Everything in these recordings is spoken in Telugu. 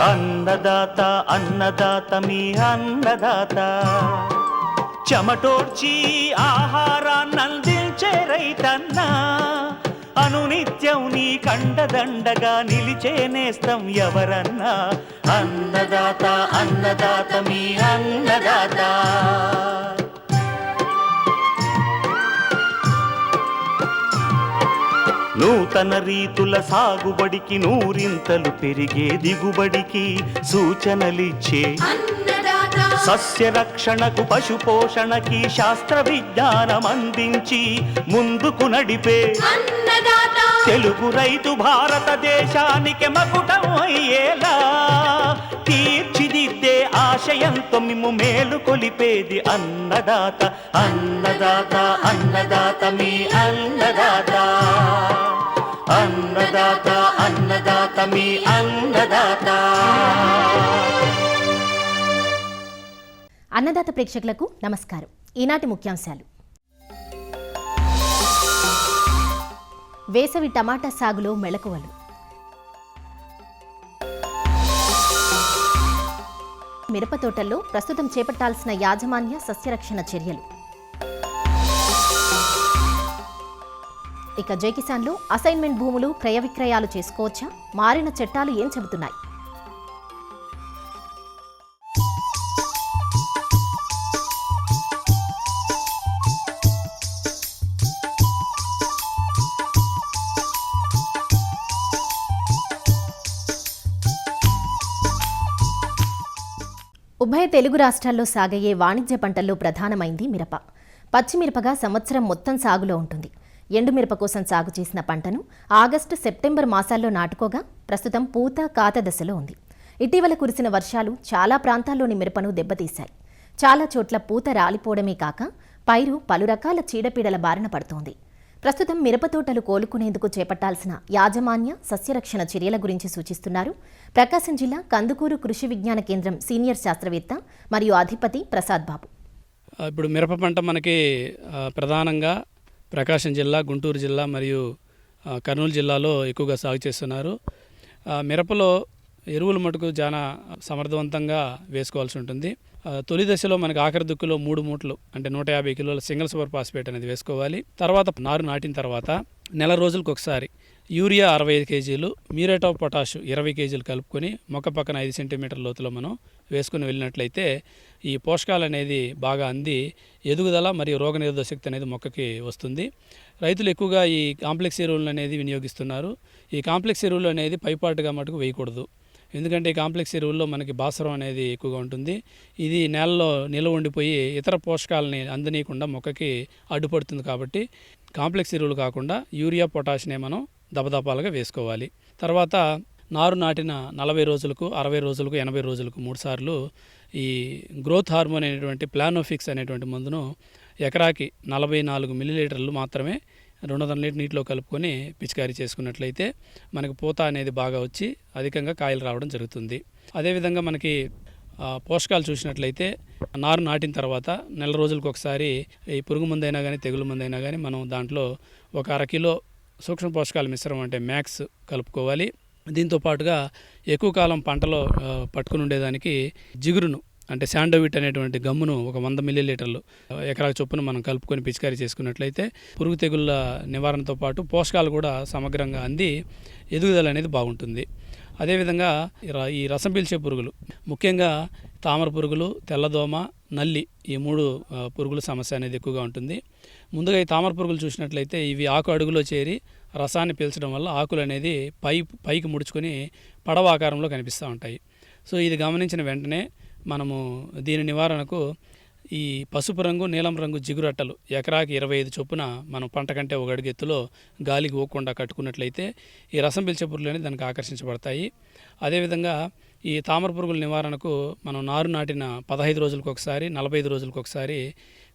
అన్నదాత అన్నదాత మీ అన్నదాత, చెమటోడ్చి ఆహారాన్నందించే రైతన్న, అనునిత్యం నీ కండదండగా నిలిచే నేస్తం ఎవరన్నా. అన్నదాత అన్నదాత మీ అన్నదాత. నూతన రీతుల సాగుబడికి, నూరింతలు పెరిగే దిగుబడికి సూచనలిచ్చే సస్య రక్షణకు, పశు పోషణకి శాస్త్ర విజ్ఞానం అందించి ముందుకు నడిపే తెలుగు రైతు భారతదేశానికి మకుటం అయ్యేలా తీర్చిదిద్దే ఆశయంతో మిమ్ము మేలు కొలిపేది అన్నదాత. అన్నదాత అన్నదాత మీ అన్నదాత. అన్నదాత అన్నదాత మీ అన్నదాత. అన్నదాత ప్రేక్షకులకు నమస్కారం. ఈనాటి ముఖ్యాంశాలు: వేసవి టమాటా సాగులో మెళకువలు, మిరప తోటల్లో ప్రస్తుతం చేపట్టాల్సిన యాజమాన్య సస్యరక్షణ చర్యలు, ఇక జై కిసాన్లో అసైన్మెంట్ భూములు క్రయ విక్రయాలు చేసుకోవచ్చా? మారిన చట్టాలు ఏం చెబుతున్నాయి? ఉభయ తెలుగు రాష్ట్రాల్లో సాగయ్యే వాణిజ్య పంటల్లో ప్రధానమైంది మిరప. పచ్చిమిరపగా సంవత్సరం మొత్తం సాగులో ఉంటుంది. ఎండుమిరప కోసం సాగు చేసిన పంటను ఆగస్టు, సెప్టెంబర్ మాసాల్లో నాటుకోగా ప్రస్తుతం పూత, కాత దశలో ఉంది. ఇటీవల కురిసిన వర్షాలు చాలా ప్రాంతాల్లోని మిరపను దెబ్బతీశాయి. చాలా చోట్ల పూత రాలిపోవడమే కాక పైరు పలు రకాల చీడపీడల బారిన పడుతోంది. ప్రస్తుతం మిరప తోటలు కోలుకునేందుకు చేపట్టాల్సిన యాజమాన్య సస్యరక్షణ చర్యల గురించి సూచిస్తున్నారు ప్రకాశం జిల్లా కందుకూరు కృషి విజ్ఞాన కేంద్రం సీనియర్ శాస్త్రవేత్త మరియు అధిపతి ప్రసాద్ బాబు. ఇప్పుడు మిరప పంట మనకి ప్రధానంగా ప్రకాశం జిల్లా, గుంటూరు జిల్లా మరియు కర్నూలు జిల్లాలో ఎక్కువగా సాగు చేస్తున్నారు. మిరపలో ఎరువులు మటుకు చాలా సమర్థవంతంగా వేసుకోవాల్సి ఉంటుంది. తొలి దశలో మనకి ఆఖరి దుక్కులో 3 మూటలు అంటే 150 కిలోల సింగిల్ సూపర్ ఫాస్ఫేట్ అనేది వేసుకోవాలి. తర్వాత నారు నాటిన తర్వాత నెల రోజులకు ఒకసారి యూరియా 65 కేజీలు, మ్యూరేట్ ఆఫ్ పొటాష్ 20 కేజీలు కలుపుకొని మొక్క పక్కన 5 సెంటీమీటర్ల లోతులో మనం వేసుకుని వెళ్ళినట్లయితే ఈ పోషకాలు అనేది బాగా అంది ఎదుగుదల మరియు రోగనిరోధక శక్తి అనేది మొక్కకి వస్తుంది. రైతులు ఎక్కువగా ఈ కాంప్లెక్స్ ఎరువులు అనేది వినియోగిస్తున్నారు. ఈ కాంప్లెక్స్ ఎరువులు అనేది పైపాటుగా మటుకు వేయకూడదు. ఎందుకంటే ఈ కాంప్లెక్స్ ఎరువుల్లో మనకి భాస్వరం అనేది ఎక్కువగా ఉంటుంది. ఇది నేలలో నిల్వ ఉండిపోయి ఇతర పోషకాలని అందనీయకుండా మొక్కకి అడ్డుపడుతుంది. కాబట్టి కాంప్లెక్స్ ఎరువులు కాకుండా యూరియా, పొటాష్నే మనం దపదపాలుగా వేసుకోవాలి. తర్వాత నారు నాటిన 40 రోజులకు, 60 రోజులకు, 80 రోజులకు 3 సార్లు ఈ గ్రోత్ హార్మోన్ అనేటువంటి ప్లానోఫిక్స్ అనేటువంటి మందును ఎకరాకి 44 మిల్లీలీటర్లు మాత్రమే 200 లీటర్ నీటిలో కలుపుకొని పిచికారీ చేసుకున్నట్లయితే మనకు పూత అనేది బాగా వచ్చి అధికంగా కాయలు రావడం జరుగుతుంది. అదేవిధంగా మనకి పోషకాలు చూసినట్లయితే నారు నాటిన తర్వాత నెల రోజులకు ఒకసారి ఈ పురుగు మందైనా కానీ, తెగులు మందైనా కానీ మనం దాంట్లో ఒక 1/2 కిలో సూక్ష్మ పోషకాల మిశ్రమం అంటే మ్యాక్స్ కలుపుకోవాలి. దీంతో పాటుగా ఎక్కువ కాలం పంటలో పట్టుకుని ఉండేదానికి జిగురును అంటే శాండోవిట్ అనేటువంటి గమ్మును ఒక 100 మిల్లీలీటర్లు ఎకరాకు చొప్పున మనం కలుపుకొని పిచికారీ చేసుకున్నట్లయితే పురుగు తెగుళ్ళ నివారణతో పాటు పోషకాలు కూడా సమగ్రంగా అంది ఎదుగుదల అనేది బాగుంటుంది. అదేవిధంగా ఈ రసం పీల్చే పురుగులు, ముఖ్యంగా తామర పురుగులు, తెల్లదోమ, నల్లి, ఈ 3 పురుగుల సమస్య అనేది ఎక్కువగా ఉంటుంది. ముందుగా ఈ తామర పురుగులు చూసినట్లయితే ఇవి ఆకు అడుగులో చేరి రసాన్ని పీల్చడం వల్ల ఆకులు అనేది పైకి ముడుచుకొని పడవ ఆకారంలో కనిపిస్తూ ఉంటాయి. సో ఇది గమనించిన వెంటనే మనము దీని నివారణకు ఈ పసుపు రంగు, నీలం రంగు జిగురట్టలు ఎకరాకి 25 చొప్పున మనం పంట కంటే 1 అడుగు ఎత్తులో గాలికి పోకుండా కట్టుకున్నట్లయితే ఈ రసం పీల్చే పురుగులు అనేది దానికి ఆకర్షించబడతాయి. అదేవిధంగా ఈ తామర పురుగుల నివారణకు మనం నారు నాటిన 15 రోజులకు ఒకసారి, 45 రోజులకు ఒకసారి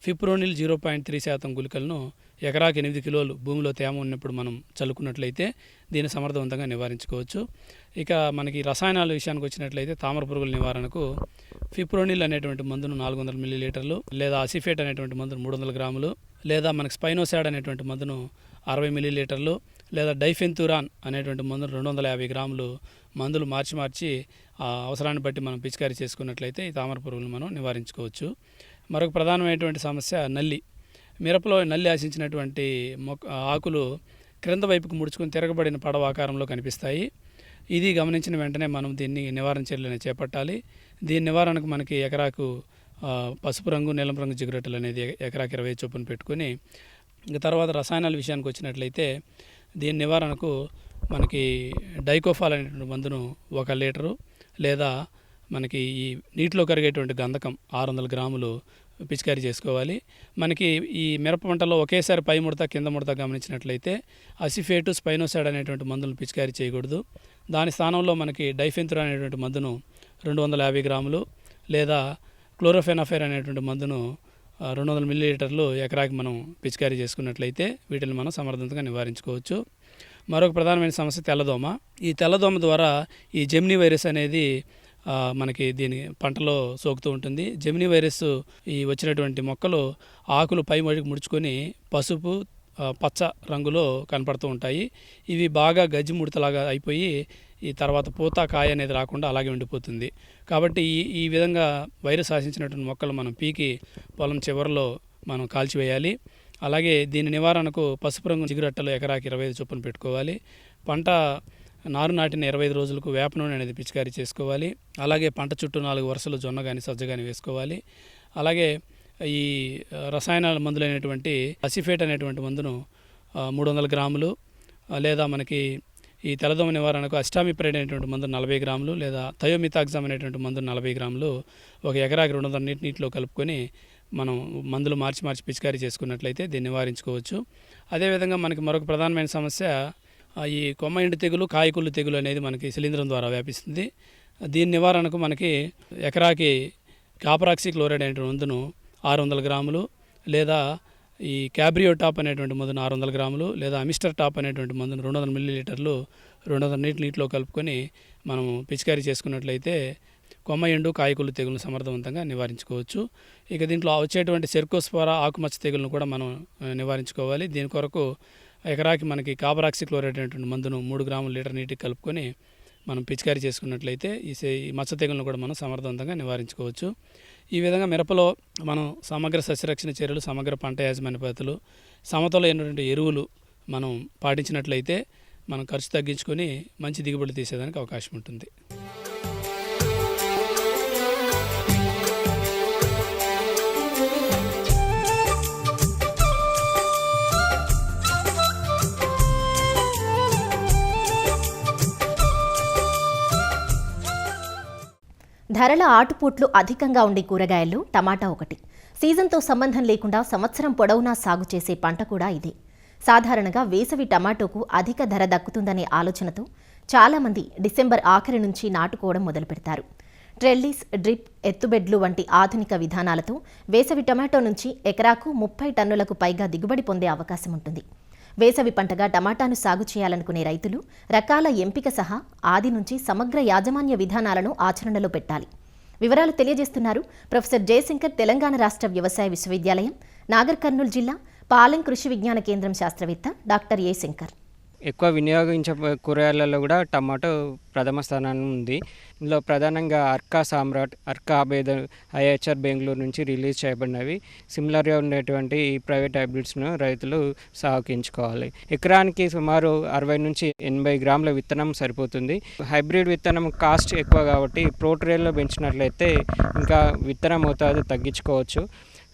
ఫిప్రోనిల్ 0.3% గుళికలను ఎకరాకి 8 కిలోలు భూమిలో తేమ ఉన్నప్పుడు మనం చల్లుకున్నట్లయితే దీన్ని సమర్థవంతంగా నివారించుకోవచ్చు. ఇక మనకి రసాయనాల విషయానికి వచ్చినట్లయితే తామర పురుగుల నివారణకు ఫిప్రోనిల్ అనేటువంటి మందును 400 మిల్లీలీటర్లు, లేదా అసిఫేట్ అనేటువంటి మందును 300 గ్రాములు, లేదా మనకి స్పైనోసాడ్ అనేటువంటి మందును 60 మిల్లీలీటర్లు, లేదా డైఫెన్తురాన్ అనేటువంటి మందులు 250 గ్రాములు మందులు మార్చి అవసరాన్ని బట్టి మనం పిచికారీ చేసుకున్నట్లయితే ఈ తామర పురుగులను మనం నివారించుకోవచ్చు. మరొక ప్రధానమైనటువంటి సమస్య నల్లి. మిరపలో నల్లి ఆశించినటువంటి ఆకులు క్రింద వైపుకు ముడుచుకొని తిరగబడిన పడవ ఆకారంలో కనిపిస్తాయి. ఇది గమనించిన వెంటనే మనం దీన్ని నివారణ చర్యలను చేపట్టాలి. దీని నివారణకు మనకి ఎకరాకు పసుపు రంగు, నీలం రంగు జిగురొట్టలు అనేది ఎకరాకి 20 చొప్పున పెట్టుకొని, ఇంకా తర్వాత రసాయనాల విషయానికి వచ్చినట్లయితే దీని నివారణకు మనకి డైకోఫాల్ అనేటువంటి మందును 1 లీటరు, లేదా మనకి ఈ నీటిలో కరిగేటువంటి గంధకం 600 గ్రాములు పిచికారీ చేసుకోవాలి. మనకి ఈ మిరప పంటలో ఒకేసారి పై ముడత కింద ముడత గమనించినట్లయితే అసిఫేటు, స్పైనోసైడ్ అనేటువంటి మందులను పిచికారీ చేయకూడదు. దాని స్థానంలో మనకి డైఫెన్తురాన్ అనేటువంటి మందును 250 గ్రాములు, లేదా క్లోరోఫెనాఫైర్ అనేటువంటి మందును 200 మిల్లీలీటర్లు ఎకరాకి మనం పిచికారీ చేసుకున్నట్లయితే వీటిని మనం సమర్థవంతంగా నివారించుకోవచ్చు. మరొక ప్రధానమైన సమస్య తెల్లదోమ. ఈ తెల్లదోమ ద్వారా ఈ జెమినీ వైరస్ అనేది మనకి దీని పంటలో సోకుతూ ఉంటుంది. జెమినీ వైరస్ ఈ వచ్చినటువంటి మొక్కలు ఆకులు పై ముడుచుకొని పసుపు, పచ్చ రంగులో కనపడుతూ ఉంటాయి. ఇవి బాగా గజ్జి ముడతలాగా అయిపోయి ఈ తర్వాత పూత, కాయ అనేది రాకుండా అలాగే ఉండిపోతుంది. కాబట్టి ఈ విధంగా వైరస్ ఆశించినటువంటి మొక్కలు మనం పీకి పొలం చివరిలో మనం కాల్చివేయాలి. అలాగే దీని నివారణకు పసుపు రంగు జిగురట్టలు ఎకరాకి 25 చొప్పున పెట్టుకోవాలి. పంట నారు నాటిన 25 రోజులకు వేప నూనె అనేది పిచికారీ చేసుకోవాలి. అలాగే పంట చుట్టూ 4 వరుసలు జొన్న కానీ సజ్జ కానీ వేసుకోవాలి. అలాగే ఈ రసాయనాల మందులైనటువంటి అసిఫేట్ అనేటువంటి మందును 300 గ్రాములు, లేదా మనకి ఈ తెల్లదోమ నివారణకు అస్టామిప్రైడ్ అనేటువంటి మందు 40 గ్రాములు, లేదా థయోమితాగ్జామ్ అనేటువంటి మందు 40 గ్రాములు 1 ఎకరాకి 200 నీటిలో కలుపుకొని మనం మందులు మార్చి పిచికారీ చేసుకున్నట్లయితే దీన్ని నివారించుకోవచ్చు. అదేవిధంగా మనకి మరొక ప్రధానమైన సమస్య ఈ కొమ్మ ఎండు తెగులు, కాయకుళ్ళు తెగులు అనేది మనకి శిలీంధ్రం ద్వారా వ్యాపిస్తుంది. దీని నివారణకు మనకి ఎకరాకి కాపరాక్సీ క్లోరైడ్ అనేటువంటి మందును 600 గ్రాములు, లేదా ఈ క్యాబ్రియో టాప్ అనేటువంటి మందును 600 గ్రాములు, లేదా అమిస్టర్ టాప్ అనేటువంటి మందును 200 మిల్లీలీటర్లు 200 నీటిలో కలుపుకొని మనం పిచికారీ చేసుకున్నట్లయితే కొమ్మ ఎండు, కాయకుళ్ళు తెగులను సమర్థవంతంగా నివారించుకోవచ్చు. ఇక దీంట్లో వచ్చేటువంటి సెర్కోస్పోరా, ఆకుమచ్చ తెగులను కూడా మనం నివారించుకోవాలి. దీని కొరకు ఎకరాకి మనకి కాపరాక్సీ క్లోరైడ్ అనేటువంటి మందును 3 గ్రాముల లీటర్ నీటికి కలుపుకొని మనం పిచికారీ చేసుకున్నట్లయితే ఈ మచ్చ తెగులను కూడా మనం సమర్థవంతంగా నివారించుకోవచ్చు. ఈ విధంగా మిరపలో మనం సమగ్ర సస్యరక్షణ చర్యలు, సమగ్ర పంట యాజమాన్య పద్ధతులు, సమతులైనటువంటి ఎరువులు మనం పాటించినట్లయితే మనం ఖర్చు తగ్గించుకొని మంచి దిగుబడి తీసేదానికి అవకాశం ఉంటుంది. ధరల ఆటుపోట్లు అధికంగా ఉండే కూరగాయల్లో టమాటా ఒకటి. సీజన్తో సంబంధం లేకుండా సంవత్సరం పొడవునా సాగు చేసే పంట కూడా ఇదే. సాధారణంగా వేసవి టమాటోకు అధిక ధర దక్కుతుందనే ఆలోచనతో చాలామంది డిసెంబర్ ఆఖరి నుంచి నాటుకోవడం మొదలుపెడతారు. ట్రెల్లిస్, డ్రిప్, ఎత్తుబెడ్లు వంటి ఆధునిక విధానాలతో వేసవి టమాటో నుంచి ఎకరాకు 30 టన్నులకు పైగా దిగుబడి పొందే అవకాశం ఉంటుంది. వేసవి పంటగా టమాటాను సాగు చేయాలనుకునే రైతులు రకాల ఎంపిక సహా ఆది నుంచి సమగ్ర యాజమాన్య విధానాలను ఆచరణలో పెట్టాలి. వివరాలు తెలియజేస్తున్నారు ప్రొఫెసర్ జయశంకర్, తెలంగాణ రాష్ట్ర వ్యవసాయ విశ్వవిద్యాలయం, నాగర్ కర్నూలు జిల్లా పాలెం కృషి విజ్ఞాన కేంద్రం శాస్త్రవేత్త డాక్టర్ ఏ శంకర్. ఎక్కువ వినియోగించే కూరగాయలలో కూడా టమాటో ప్రథమ స్థానాన్ని ఉంది. ఇందులో ప్రధానంగా అర్కా సామ్రాట్, అర్కా ఆబేద్ ఐహెచ్ఆర్ బెంగళూరు నుంచి రిలీజ్ చేయబడినవి. సిమిలర్గా ఉండేటువంటి ఈ ప్రైవేట్ హైబ్రిడ్స్ను రైతులు సాగుకించుకోవాలి. ఎకరానికి సుమారు 60 నుంచి 80 గ్రాముల విత్తనం సరిపోతుంది. హైబ్రిడ్ విత్తనం కాస్ట్ ఎక్కువ కాబట్టి ప్రోట్రేల్లో పెంచినట్లయితే ఇంకా విత్తన మోతాదు తగ్గించుకోవచ్చు.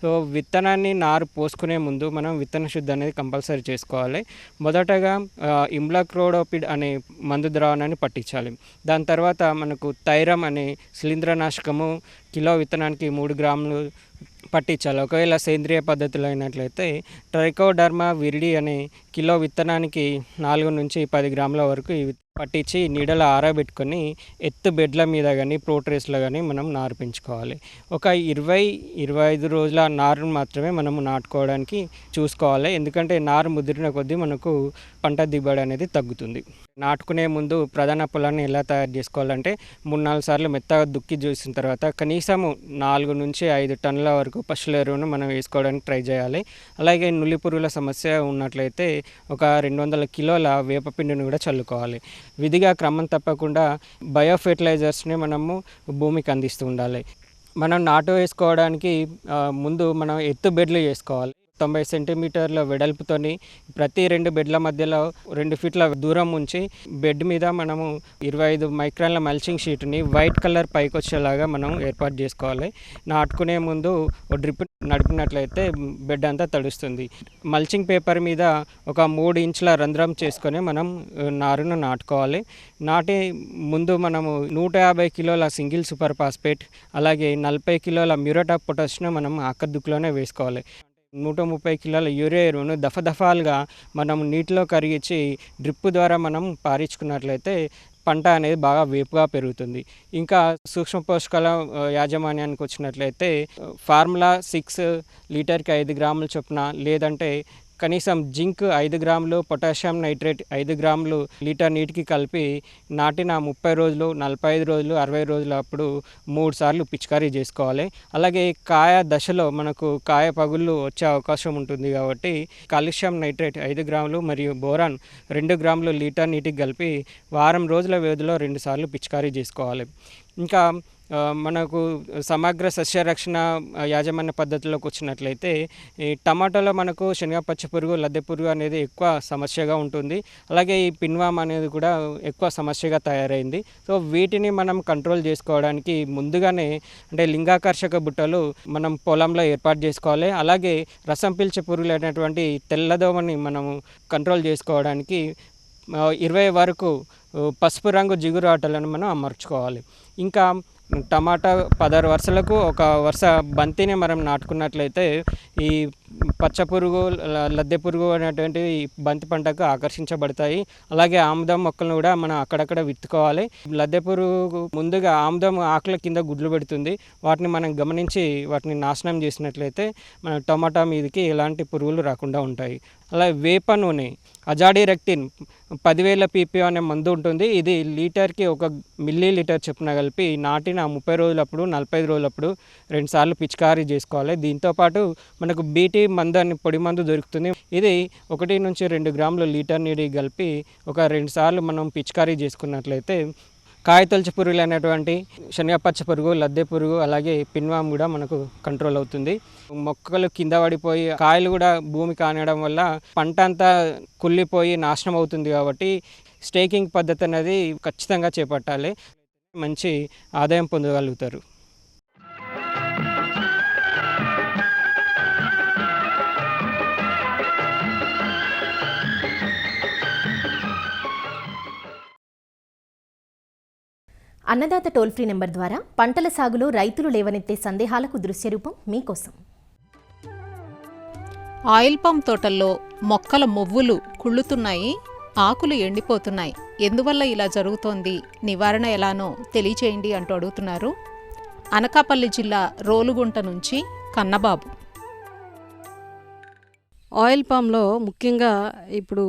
సో విత్తనాన్ని నారు పోసుకునే ముందు మనం విత్తన శుద్ధి అనేది కంపల్సరీ చేసుకోవాలి. మొదటగా ఇమ్లాక్రోడోపిడ్ అనే మందు ద్రావణాన్ని పట్టించాలి. దాని తర్వాత మనకు థైరమ్ అనే శిలీంద్రనాశకము కిలో విత్తనానికి 3 గ్రాములు పట్టించాలి. ఒకవేళ సేంద్రియ పద్ధతులు అయినట్లయితే ట్రైకోడర్మా విరిడి అనే కిలో విత్తనానికి 4 నుంచి 10 గ్రాముల వరకు పట్టించి నీడలో ఆరబెట్టుకొని ఎత్తు బెడ్ల మీద కానీ ప్రోట్రేస్లో కానీ మనం నారు పెంచుకోవాలి. ఒక 20-25 రోజుల నారును మాత్రమే మనము నాటుకోవడానికి చూసుకోవాలి. ఎందుకంటే నారు ముదిరిన కొద్దీ మనకు పంట దిగుబడి అనేది తగ్గుతుంది. నాటుకునే ముందు ప్రధాన పొలాన్ని ఎలా తయారు చేసుకోవాలంటే 3-4 సార్లు మెత్తగా దుక్కి చూసిన తర్వాత కనీసం 4 నుంచి 5 టన్నుల వరకు పశువుల ఎరువును మనం వేసుకోవడానికి ట్రై చేయాలి. అలాగే నులి పురుగుల సమస్య ఉన్నట్లయితే ఒక 200 కిలోల వేపపిండిని కూడా చల్లుకోవాలి. విధిగా క్రమం తప్పకుండా బయో ఫెర్టిలైజర్స్ని మనము భూమికి అందిస్తూ ఉండాలి. మనం నాటు వేసుకోవడానికి ముందు మనం ఎత్తు బెడ్లు చేసుకోవాలి. 90 సెంటీమీటర్ల వెడల్పుతోని ప్రతి 2 బెడ్ల మధ్యలో 2 ఫీట్ల దూరం ఉంచి బెడ్ మీద మనము 25 మైక్రాన్ల మల్చింగ్ షీట్ని వైట్ కలర్ పైకి వచ్చేలాగా మనం ఏర్పాటు చేసుకోవాలి. నాటుకునే ముందు డ్రిప్ నడిపినట్లయితే బెడ్ అంతా తడుస్తుంది. మల్చింగ్ పేపర్ మీద ఒక 3 ఇంచుల రంధ్రం చేసుకొని మనం నారును నాటుకోవాలి. నాటి ముందు మనము 150 కిలోల సింగిల్ సూపర్ ఫాస్ఫేట్ అలాగే 40 కిలోల మ్యూరేట్ ఆఫ్ పొటాష్ను మనం ఆకద్దుకులోనే వేసుకోవాలి. 130 కిలోల యూరియా ఎరువును దఫాలుగా మనం నీటిలో కరిగించి డ్రిప్ ద్వారా మనం పారించుకున్నట్లయితే పంట అనేది బాగా వేపుగా పెరుగుతుంది. ఇంకా సూక్ష్మ పోషకాల యాజమాన్యానికి వచ్చినట్లయితే ఫార్ములా 6 లీటర్కి 5 గ్రాముల చొప్పున, లేదంటే కనీసం జింక్ 5 గ్రాములు, పొటాషియం నైట్రేట్ 5 గ్రాములు లీటర్ నీటికి కలిపి నాటిన 30 రోజులు, 45 రోజులు, 60 రోజులు అప్పుడు 3 సార్లు పిచికారీ చేసుకోవాలి. అలాగే కాయ దశలో మనకు కాయ పగుళ్ళు వచ్చే అవకాశం ఉంటుంది కాబట్టి కాల్షియం నైట్రేట్ 5 గ్రాములు మరియు బోరాన్ 2 గ్రాములు లీటర్ నీటికి కలిపి వారం రోజుల వ్యవధిలో 2 సార్లు పిచికారీ చేసుకోవాలి. ఇంకా మనకు సమగ్ర సస్యరక్షణ యాజమాన్య పద్ధతిలోకి వచ్చినట్లయితే ఈ టమాటాలో మనకు శనగ పచ్చ పురుగు, లద్దె పురుగు అనేది ఎక్కువ సమస్యగా ఉంటుంది. అలాగే ఈ పిన్వామ్ అనేది కూడా ఎక్కువ సమస్యగా తయారైంది. సో వీటిని మనం కంట్రోల్ చేసుకోవడానికి ముందుగానే అంటే లింగాకర్షక బుట్టలు మనం పొలంలో ఏర్పాటు చేసుకోవాలి. అలాగే రసం పీల్చే పురుగులు అయినటువంటి తెల్లదోమని మనము కంట్రోల్ చేసుకోవడానికి 20 వరకు పసుపు రంగు జిగురు ఆటలను మనం అమర్చుకోవాలి. ఇంకా టమాటా 16 వరుసలకు ఒక వరుస బంతిని మనం నాటుకున్నట్లయితే ఈ పచ్చ పురుగు, లద్దె పురుగు అనేటువంటి బంతి పంటకు ఆకర్షించబడతాయి. అలాగే ఆముదం మొక్కలను కూడా మనం అక్కడక్కడ విత్తుకోవాలి. లద్దె పురుగు ముందుగా ఆముదం ఆకుల కింద గుడ్లు పెడుతుంది. వాటిని మనం గమనించి వాటిని నాశనం చేసినట్లయితే మన టమాటా మీదకి ఎలాంటి పురుగులు రాకుండా ఉంటాయి. అలాగే వేప నూనె అజాడిరెక్టిన్ 10,000 ppm అనే మందు ఉంటుంది. ఇది లీటర్కి 1 మిల్లీ లీటర్ చొప్పున కలిపి నాటిన 30 రోజులప్పుడు, 45 రోజులప్పుడు 2 సార్లు పిచికారీ చేసుకోవాలి. దీంతోపాటు మనకు బీటీ మందు అని పొడి మందు దొరుకుతుంది. ఇది 1 నుంచి 2 గ్రాములు లీటర్ నీటికి కలిపి ఒక 2 సార్లు మనం పిచికారీ చేసుకున్నట్లయితే కాయతొలచు పురుగులు అనేటువంటి శనగపచ్చ పురుగు, లద్దె పురుగు, అలాగే పిన్వామ్ కూడా మనకు కంట్రోల్ అవుతుంది. మొక్కలు కింద పడిపోయి కాయలు కూడా భూమి కానడం వల్ల పంట అంతా కుళ్ళిపోయి నాశనం అవుతుంది. కాబట్టి స్టేకింగ్ పద్ధతి అనేది ఖచ్చితంగా చేపట్టాలి. మంచి ఆదాయం పొందగలుగుతారు. అన్నదాత టోల్ ఫ్రీ నెంబర్ ద్వారా పంటల సాగులో రైతులు లేవనెత్తే సందేహాలకు దృశ్యరూపం మీకోసం. ఆయిల్ పామ్ తోటల్లో మొక్కల మొవ్వులు కుళ్ళుతున్నాయి, ఆకులు ఎండిపోతున్నాయి. ఎందువల్ల ఇలా జరుగుతోంది, నివారణ ఎలానో తెలియచేయండి అంటూ అడుగుతున్నారు అనకాపల్లి జిల్లా రోలుగుంట నుంచి కన్నబాబు. ఆయిల్ పామ్లో ముఖ్యంగా ఇప్పుడు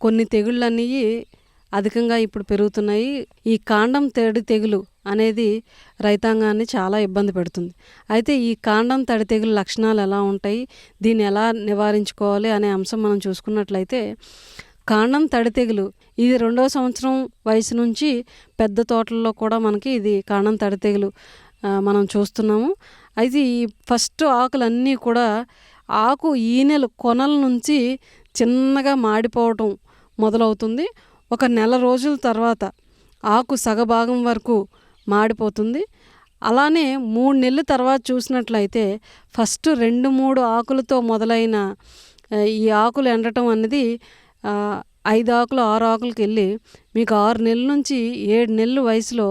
కొన్ని తెగుళ్ళన్నీ అధికంగా ఇప్పుడు పెరుగుతున్నాయి. ఈ కాండం తడి తెగులు అనేది రైతాంగాన్ని చాలా ఇబ్బంది పెడుతుంది. అయితే ఈ కాండం తడి తెగులు లక్షణాలు ఎలా ఉంటాయి, దీన్ని ఎలా నివారించుకోవాలి అనే అంశం మనం చూసుకున్నట్లయితే కాండం తడి తెగులు ఇది 2వ సంవత్సరం వయసు నుంచి పెద్ద తోటల్లో కూడా మనకి ఇది కాండం తడి తెగులు మనం చూస్తున్నాము. అయితే ఈ ఫస్ట్ ఆకులన్నీ కూడా ఆకు ఈనెలు కొనల నుంచి చిన్నగా మాడిపోవటం మొదలవుతుంది. ఒక నెల రోజుల తర్వాత ఆకు సగభాగం వరకు మాడిపోతుంది. అలానే 3 నెలల తర్వాత చూసినట్లయితే ఫస్ట్ 2-3 ఆకులతో మొదలైన ఈ ఆకులు ఎండటం అనేది 5 ఆకులు 6 ఆకులకి వెళ్ళి మీకు 6 నెలల నుంచి 7 నెలల వయసులో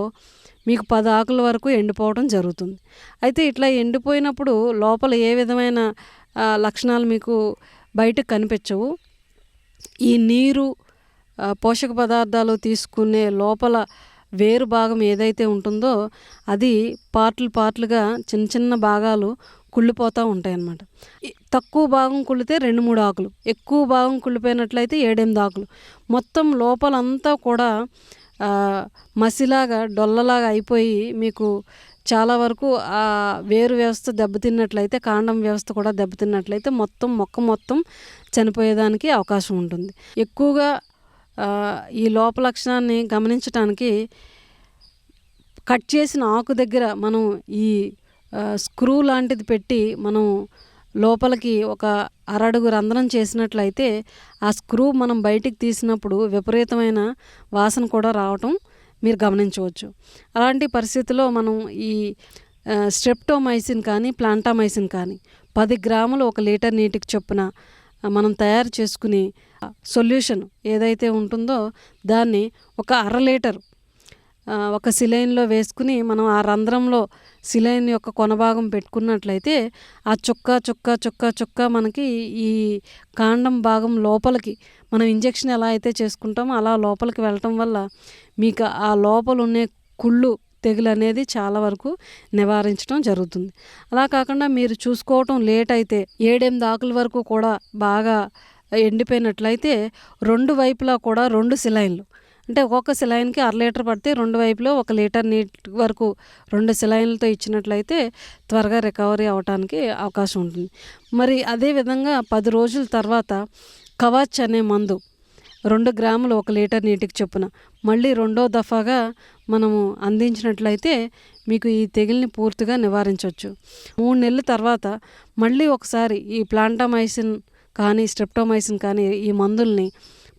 మీకు 10 ఆకుల వరకు ఎండిపోవడం జరుగుతుంది. అయితే ఇట్లా ఎండిపోయినప్పుడు లోపల ఏ విధమైన లక్షణాలు మీకు బయటకు కనిపించవు. ఈ నీరు, పోషక పదార్థాలు తీసుకునే లోపల వేరు భాగం ఏదైతే ఉంటుందో అది పార్ట్లుగా చిన్న చిన్న భాగాలు కుళ్ళిపోతూ ఉంటాయి అన్నమాట. తక్కువ భాగం కుళ్ళితే 2-3 ఆకులు, ఎక్కువ భాగం కుళ్ళిపోయినట్లయితే 7-8 ఆకులు, మొత్తం లోపలంతా కూడా మసిలాగా డొల్లలాగా అయిపోయి మీకు చాలా వరకు ఆ వేరు వ్యవస్థ దెబ్బతిన్నట్లయితే, కాండం వ్యవస్థ కూడా దెబ్బతిన్నట్లయితే మొత్తం చనిపోయేదానికి అవకాశం ఉంటుంది. ఎక్కువగా ఈ లోప లక్షణాన్ని గమనించడానికి కట్ చేసిన ఆకు దగ్గర మనం ఈ స్క్రూ లాంటిది పెట్టి మనం లోపలికి ఒక అరడుగు రంధ్రం చేసినట్లయితే ఆ స్క్రూ మనం బయటికి తీసినప్పుడు విపరీతమైన వాసన కూడా రావటం మీరు గమనించవచ్చు. అలాంటి పరిస్థితుల్లో మనం ఈ స్ట్రెప్టోమైసిన్ కానీ ప్లాంటామైసిన్ కానీ 10 గ్రాములు 1 లీటర్ నీటికి చొప్పున మనం తయారు చేసుకుని సొల్యూషన్ ఏదైతే ఉంటుందో దాన్ని ఒక 1/2 లీటర్ ఒక సిలైన్లో వేసుకుని మనం ఆ రంధ్రంలో సిలైన్ యొక్క కొనభాగం పెట్టుకున్నట్లయితే ఆ చుక్క మనకి ఈ కాండం భాగం లోపలికి మనం ఇంజెక్షన్ ఎలా అయితే చేసుకుంటామో అలా లోపలికి వెళ్ళటం వల్ల మీకు ఆ లోపల ఉన్న కుళ్ళు తెగులు అనేది చాలా వరకు నివారించడం జరుగుతుంది. అలా కాకుండా మీరు చూసుకోవటం లేట్ అయితే 7-8 ఆకుల వరకు కూడా బాగా ఎండిపోయినట్లయితే 2 వైపులా కూడా 2 సిలైన్లు, అంటే ఒక్కొక్క సిలైన్కి 1/2 లీటర్ పడితే 2 వైపులో 1 లీటర్ నీటి వరకు 2 సిలైన్లతో ఇచ్చినట్లయితే త్వరగా రికవరీ అవడానికి అవకాశం ఉంటుంది. మరి అదేవిధంగా 10 రోజుల తర్వాత కవచ్ అనే మందు 2 గ్రాములు 1 లీటర్ నీటికి చొప్పున మళ్ళీ 2వ దఫాగా మనము అందించినట్లయితే మీకు ఈ తెగుల్ని పూర్తిగా నివారించవచ్చు. 3 నెలల తర్వాత మళ్ళీ ఒకసారి ఈ ప్లాంటామైసిన్ కానీ స్ట్రెప్టోమైసిన్ కానీ ఈ మందుల్ని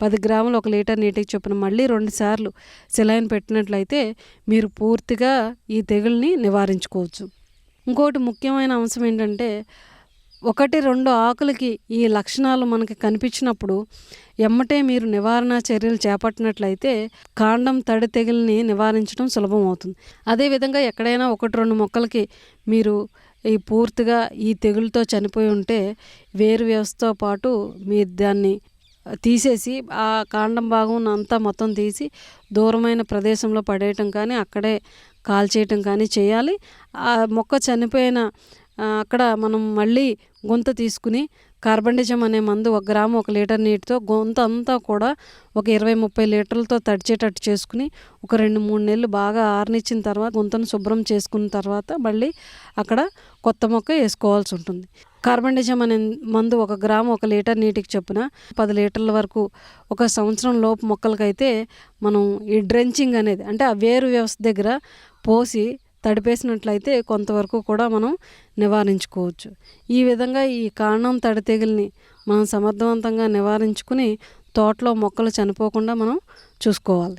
10 గ్రాములు 1 లీటర్ నీటికి చొప్పున మళ్ళీ 2 సార్లు సెలైన్ పెట్టినట్లయితే మీరు పూర్తిగా ఈ తెగుల్ని నివారించుకోవచ్చు. ఇంకోటి ముఖ్యమైన అంశం ఏంటంటే 1-2 ఆకులకి ఈ లక్షణాలు మనకి కనిపించినప్పుడు ఎమ్మటే మీరు నివారణ చర్యలు చేపట్టినట్లయితే కాండం తడి తెగుల్ని నివారించడం సులభం అవుతుంది. అదేవిధంగా ఎక్కడైనా 1-2 మొక్కలకి మీరు ఈ పూర్తిగా ఈ తెగులతో చనిపోయి ఉంటే వేరు వ్యవస్థతో పాటు మీరు దాన్ని తీసేసి ఆ కాండం భాగం అంతా మొత్తం తీసి దూరమైన ప్రదేశంలో పడేయటం కానీ అక్కడే కాల్చేయటం కానీ చేయాలి. ఆ మొక్క చనిపోయిన అక్కడ మనం మళ్ళీ గుంత తీసుకుని కార్బండిజం అనే మందు 1 గ్రాము 1 లీటర్ నీటితో గుంత అంతా కూడా ఒక 20-30 లీటర్లతో తడిచేటట్టు చేసుకుని ఒక 2-3 నెలలు బాగా ఆరనిచ్చిన తర్వాత గుంతను శుభ్రం చేసుకున్న తర్వాత మళ్ళీ అక్కడ కొత్త మొక్క వేసుకోవాల్సి ఉంటుంది. కార్బండిజం అనే మందు 1 గ్రాము 1 లీటర్ నీటికి చొప్పున 10 లీటర్ల వరకు 1 సంవత్సరం లోపు మొక్కలకైతే మనం ఈ డ్రెంచింగ్ అనేది అంటే ఆ వేరు వ్యవస్థ దగ్గర పోసి తడిపేసినట్లయితే కొంతవరకు కూడా మనం నివారించుకోవచ్చు. ఈ విధంగా ఈ కాండం తడి తెగుల్ని మనం సమర్థవంతంగా నివారించుకుని తోటలో మొక్కలు చనిపోకుండా మనం చూసుకోవాలి.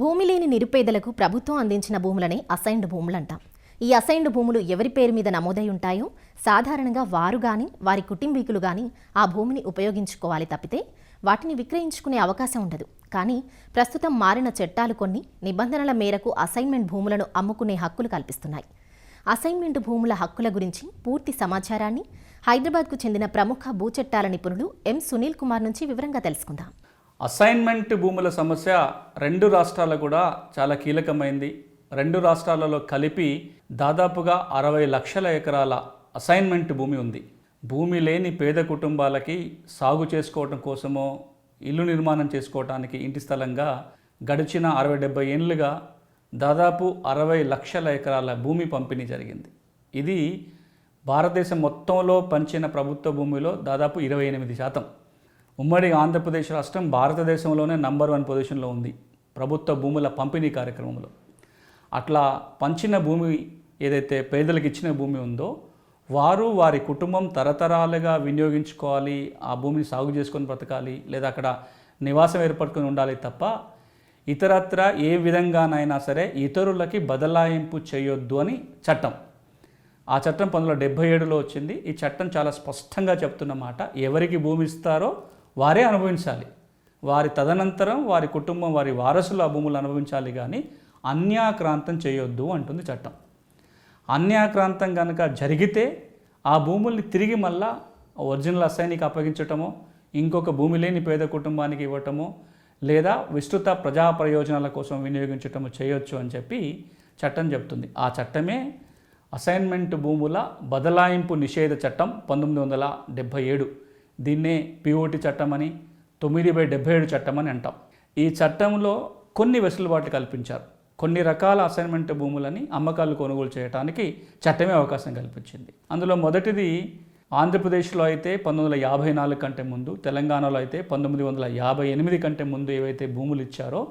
భూమి లేని నిరుపేదలకు ప్రభుత్వం అందించిన భూములనే అసైన్డ్ భూములంటాం. ఈ అసైన్డ్ భూములు ఎవరి పేరు మీద నమోదై ఉంటాయో సాధారణంగా వారు కానీ వారి కుటుంబీకులు కానీ ఆ భూమిని ఉపయోగించుకోవాలి తప్పితే వాటిని విక్రయించుకునే అవకాశం ఉండదు. కానీ ప్రస్తుతం మారిన చట్టాలు కొన్ని నిబంధనల మేరకు అసైన్మెంట్ భూములను అమ్ముకునే హక్కులు కల్పిస్తున్నాయి. అసైన్మెంట్ భూముల హక్కుల గురించి పూర్తి సమాచారాన్ని హైదరాబాద్కు చెందిన ప్రముఖ భూచట్టాల నిపుణులు ఎం సునీల్ కుమార్ నుంచి వివరంగా తెలుసుకుందాం. అసైన్మెంట్ భూముల సమస్య 2 రాష్ట్రాలకు కూడా చాలా కీలకమైంది. 2 రాష్ట్రాలలో కలిపి దాదాపుగా 60 లక్షల ఎకరాల అసైన్మెంట్ భూమి ఉంది. భూమి లేని పేద కుటుంబాలకి సాగు చేసుకోవటం కోసమో ఇల్లు నిర్మాణం చేసుకోవటానికి ఇంటి స్థలంగా గడిచిన 60-70 ఏళ్ళుగా దాదాపు 60 లక్షల ఎకరాల భూమి పంపిణీ జరిగింది. ఇది భారతదేశం మొత్తంలో పంచిన ప్రభుత్వ భూమిలో దాదాపు 28%. ఉమ్మడి ఆంధ్రప్రదేశ్ రాష్ట్రం భారతదేశంలోనే నంబర్ 1 పొజిషన్లో ఉంది ప్రభుత్వ భూముల పంపిణీ కార్యక్రమంలో. అట్లా పంచిన భూమి ఏదైతే పేదలకు ఇచ్చిన భూమి ఉందో వారు వారి కుటుంబం తరతరాలుగా వినియోగించుకోవాలి, ఆ భూమిని సాగు చేసుకొని బ్రతకాలి, లేదా అక్కడ నివాసం ఏర్పడుకొని ఉండాలి తప్ప ఇతరత్ర ఏ విధంగానైనా సరే ఇతరులకి బదలాయింపు చేయొద్దు అని చట్టం. ఆ చట్టం 1977లో వచ్చింది. ఈ చట్టం చాలా స్పష్టంగా చెప్తున్న మాట, ఎవరికి భూమి ఇస్తారో వారే అనుభవించాలి, వారి తదనంతరం వారి కుటుంబం వారి వారసులు ఆ భూములు అనుభవించాలి, కానీ అన్యాక్రాంతం చేయొద్దు అంటుంది చట్టం. అన్యాక్రాంతం కనుక జరిగితే ఆ భూముల్ని తిరిగి మళ్ళా ఒరిజినల్ అసైన్కి అప్పగించటమో ఇంకొక భూమి లేని పేద కుటుంబానికి ఇవ్వటమో లేదా విస్తృత ప్రజా ప్రయోజనాల కోసం వినియోగించటమో చేయొచ్చు అని చెప్పి చట్టం చెప్తుంది. ఆ చట్టమే అసైన్మెంట్ భూముల బదలాయింపు నిషేధ చట్టం 1977. దీన్నే పిఓటి చట్టం అని 9/77 చట్టం అని అంటాం. ఈ చట్టంలో కొన్ని వెసులుబాట్లు కల్పించారు. కొన్ని రకాల అసైన్మెంట్ భూములని అమ్మకాలు కొనుగోలు చేయడానికి చట్టమే అవకాశం కల్పించింది. అందులో మొదటిది ఆంధ్రప్రదేశ్లో అయితే 1954 కంటే ముందు, తెలంగాణలో అయితే 1958 కంటే ముందు ఏవైతే భూములు ఇచ్చారో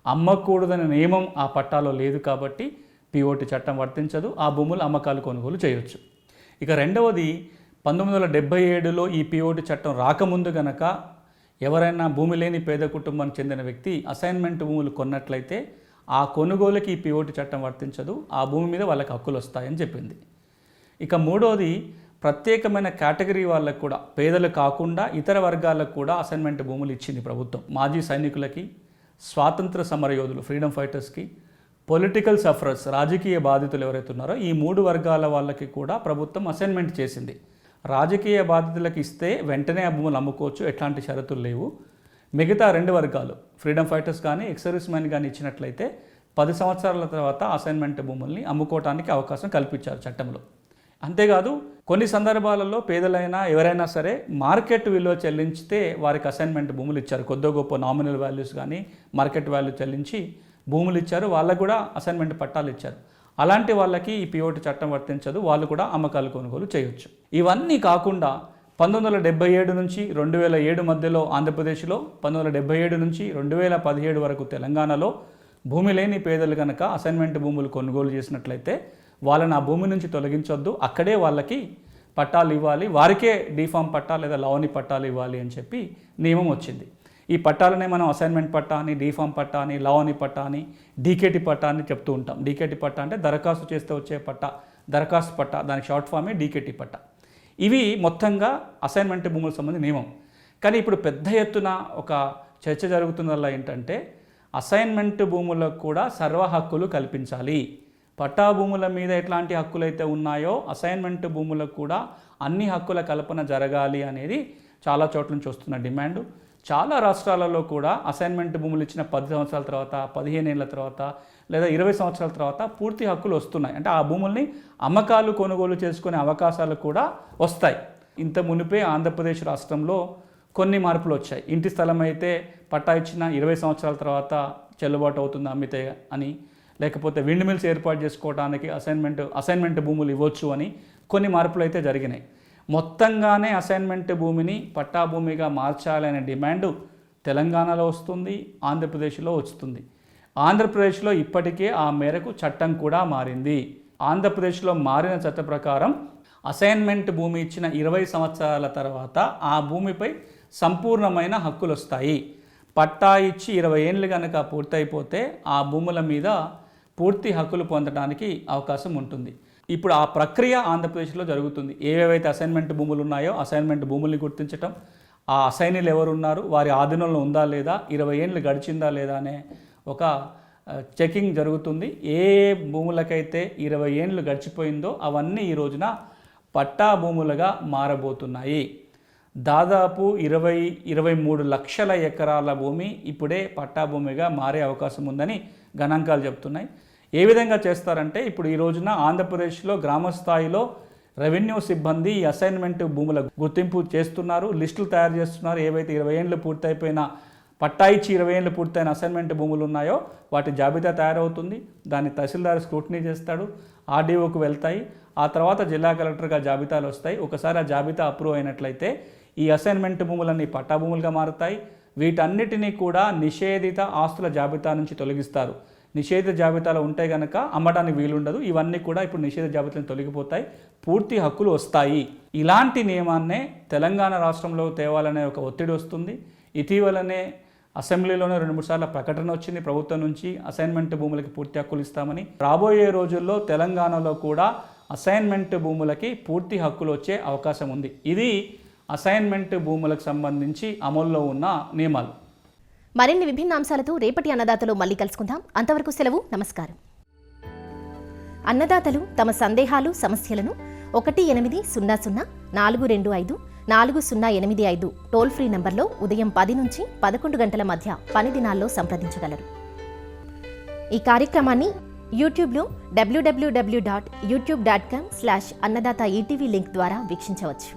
అమ్మకూడదనే నియమం ఆ పట్టాలో లేదు కాబట్టి పిఓటి చట్టం వర్తించదు. ఆ భూములు అమ్మకాలు కొనుగోలు చేయొచ్చు. ఇక రెండవది 1977లో ఈ పిఓటి చట్టం రాకముందు గనక ఎవరైనా భూమి లేని పేద కుటుంబానికి చెందిన వ్యక్తి అసైన్మెంట్ భూములు కొన్నట్లయితే ఆ కొనుగోలుకి ఈ పిఓటి చట్టం వర్తించదు. ఆ భూమి మీద వాళ్ళకి హక్కులు వస్తాయని చెప్పింది. ఇక మూడోది ప్రత్యేకమైన కేటగిరీ వాళ్ళకు కూడా, పేదలు కాకుండా ఇతర వర్గాలకు కూడా అసైన్మెంట్ భూములు ఇచ్చింది ప్రభుత్వం. మాజీ సైనికులకి, స్వాతంత్ర సమరయోధులు, ఫ్రీడమ్ ఫైటర్స్కి, పొలిటికల్ సఫరర్స్, రాజకీయ బాధితులు ఎవరైతే ఉన్నారో ఈ 3 వర్గాల వాళ్ళకి కూడా ప్రభుత్వం అసైన్మెంట్ చేసింది. రాజకీయ బాధితులకు ఇస్తే వెంటనే ఆ భూములు అమ్ముకోవచ్చు, ఎట్లాంటి షరతులు లేవు. మిగతా 2 వర్గాలు, ఫ్రీడమ్ ఫైటర్స్ కానీ ఎక్సర్వీస్ మెన్ కానీ ఇచ్చినట్లయితే 10 సంవత్సరాల తర్వాత అసైన్మెంట్ భూముల్ని అమ్ముకోవడానికి అవకాశం కల్పించారు చట్టంలో. అంతేకాదు కొన్ని సందర్భాలలో పేదలైనా ఎవరైనా సరే మార్కెట్ విలువ చెల్లించితే వారికి అసైన్మెంట్ భూములు ఇచ్చారు. కొద్దో గొప్ప నామినల్ వాల్యూస్ కానీ మార్కెట్ వాల్యూ చెల్లించి భూములు ఇచ్చారు. వాళ్ళకు కూడా అసైన్మెంట్ పట్టాలు ఇచ్చారు. అలాంటి వాళ్ళకి ఈ పిఓటి చట్టం వర్తించదు. వాళ్ళు కూడా అమ్మకాలు కొనుగోలు చేయొచ్చు. ఇవన్నీ కాకుండా 1977 నుంచి 2007 మధ్యలో ఆంధ్రప్రదేశ్లో, 1977 నుంచి 2017 వరకు తెలంగాణలో భూమి లేని పేదలు కనుక అసైన్మెంట్ భూములు కొనుగోలు చేసినట్లయితే వాళ్ళని ఆ భూమి నుంచి తొలగించొద్దు, అక్కడే వాళ్ళకి పట్టాలు ఇవ్వాలి, వారికే డీఫామ్ పట్టా లేదా లావణి పట్టాలు ఇవ్వాలి అని చెప్పి నియమం వచ్చింది. ఈ పట్టాలనే మనం అసైన్మెంట్ పట్టా అని, డీఫామ్ పట్టా అని, లావణి పట్టా అని, డీకేటీ పట్టా అని చెప్తూ ఉంటాం. డీకేటీ పట్టా అంటే దరఖాస్తు చేస్తే వచ్చే పట్టా, దరఖాస్తు పట్టా, దానికి షార్ట్ ఫామే డీకేటీ పట్టా. ఇవి మొత్తంగా అసైన్మెంట్ భూములకు సంబంధించిన నియమం. కానీ ఇప్పుడు పెద్ద ఎత్తున ఒక చర్చ జరుగుతున్నలా ఏంటంటే అసైన్మెంట్ భూములకు కూడా సర్వ హక్కులు కల్పించాలి. పట్టా భూముల మీద ఎట్లాంటి హక్కులు అయితే ఉన్నాయో అసైన్మెంట్ భూములకు కూడా అన్ని హక్కుల కల్పన జరగాలి అనేది చాలా చోట్ల నుంచి వస్తున్న డిమాండు. చాలా రాష్ట్రాలలో కూడా అసైన్మెంట్ భూములు ఇచ్చిన 10 సంవత్సరాల తర్వాత, 15 ఏళ్ళ తర్వాత లేదా 20 సంవత్సరాల తర్వాత పూర్తి హక్కులు వస్తున్నాయి. అంటే ఆ భూముల్ని అమ్మకాలు కొనుగోలు చేసుకునే అవకాశాలు కూడా వస్తాయి. ఇంత మునిపే ఆంధ్రప్రదేశ్ రాష్ట్రంలో కొన్ని మార్పులు వచ్చాయి. ఇంటి స్థలం అయితే పట్టా ఇచ్చిన 20 సంవత్సరాల తర్వాత చెల్లుబాటు అవుతుంది అమ్మితే అని, లేకపోతే విండ్ మిల్స్ ఏర్పాటు చేసుకోవడానికి అసైన్మెంట్ భూములు ఇవ్వచ్చు అని కొన్ని మార్పులు అయితే జరిగినాయి. మొత్తంగానే అసైన్మెంట్ భూమిని పట్టా భూమిగా మార్చాలనే డిమాండు తెలంగాణలో వస్తుంది, ఆంధ్రప్రదేశ్లో వస్తుంది. ఆంధ్రప్రదేశ్లో ఇప్పటికే ఆ మేరకు చట్టం కూడా మారింది. ఆంధ్రప్రదేశ్లో మారిన చట్ట ప్రకారం అసైన్మెంట్ భూమి ఇచ్చిన 20 సంవత్సరాల తర్వాత ఆ భూమిపై సంపూర్ణమైన హక్కులు వస్తాయి. పట్టా ఇచ్చి 20 ఏళ్ళు కనుక పూర్తయిపోతే ఆ భూముల మీద పూర్తి హక్కులు పొందడానికి అవకాశం ఉంటుంది. ఇప్పుడు ఆ ప్రక్రియ ఆంధ్రప్రదేశ్లో జరుగుతుంది. ఏవేవైతే అసైన్మెంట్ భూములు ఉన్నాయో అసైన్మెంట్ భూముల్ని గుర్తించటం, ఆ అసైనీలు ఎవరున్నారు, వారి ఆధీనంలో ఉందా లేదా, 20 ఏళ్ళు గడిచిందా లేదా అనే ఒక చెకింగ్ జరుగుతుంది. ఏ భూములకైతే 20 ఏళ్ళు గడిచిపోయిందో అవన్నీ ఈ రోజున పట్టా భూములుగా మారబోతున్నాయి. దాదాపు 23 లక్షల ఎకరాల భూమి ఇప్పుడే పట్టా భూమిగా మారే అవకాశం ఉందని గణాంకాలు చెప్తున్నాయి. ఏ విధంగా చేస్తారంటే ఇప్పుడు ఈ రోజున ఆంధ్రప్రదేశ్లో గ్రామ స్థాయిలో రెవెన్యూ సిబ్బంది ఈ అసైన్మెంట్ భూముల గుర్తింపు చేస్తున్నారు, లిస్టులు తయారు చేస్తున్నారు. ఏవైతే 20 ఏళ్ళు పూర్తయిపోయిన పట్టా ఇచ్చి 20 ఏళ్ళు పూర్తయిన అసైన్మెంట్ భూములు ఉన్నాయో వాటి జాబితా తయారవుతుంది. దాన్ని తహసీల్దార్ స్క్రూటినీ చేస్తాడు, ఆర్డీఓకు వెళ్తాయి. ఆ తర్వాత జిల్లా కలెక్టర్గా జాబితాలు వస్తాయి. ఒకసారి ఆ జాబితా అప్రూవ్ అయినట్లయితే ఈ అసైన్మెంట్ భూములన్నీ పట్టా భూములుగా మారుతాయి. వీటన్నిటినీ కూడా నిషేధిత ఆస్తుల జాబితా నుంచి తొలగిస్తారు. నిషేధిత జాబితాలో ఉంటే కనుక అమ్మడానికి వీలుండదు. ఇవన్నీ కూడా ఇప్పుడు నిషేధ జాబితాలను తొలగిపోతాయి, పూర్తి హక్కులు వస్తాయి. ఇలాంటి నియమాన్నే తెలంగాణ రాష్ట్రంలో తేవాలనే ఒక ఒత్తిడి వస్తుంది. ఇటీవలనే అసెంబ్లీలోనే 2-3 సార్లు ప్రకటన వచ్చింది ప్రభుత్వం నుంచి అసైన్మెంట్ భూములకి పూర్తి హక్కులు ఇస్తామని. రాబోయే రోజుల్లో తెలంగాణలో కూడా అసైన్మెంట్ భూములకి పూర్తి హక్కులు వచ్చే అవకాశం ఉంది. ఇది అసైన్మెంట్ భూములకు సంబంధించి అమల్లో ఉన్న నియమాలు. మరిన్ని విభిన్న అంశాలతో రేపటి అన్నదాతలో మళ్ళీ కలుసుకుందాం. అంతవరకు సెలవు, నమస్కారం. అన్నదాతలు తమ సందేహాలు, సమస్యలను 1800-425-4085 టోల్ ఫ్రీ నంబర్లో ఉదయం 10 నుంచి 11 గంటల మధ్య పని దినాల్లో సంప్రదించగలరు. ఈ కార్యక్రమాన్ని యూట్యూబ్లో www.youtube.com/annadaత ఈటీవీ లింక్ ద్వారా వీక్షించవచ్చు.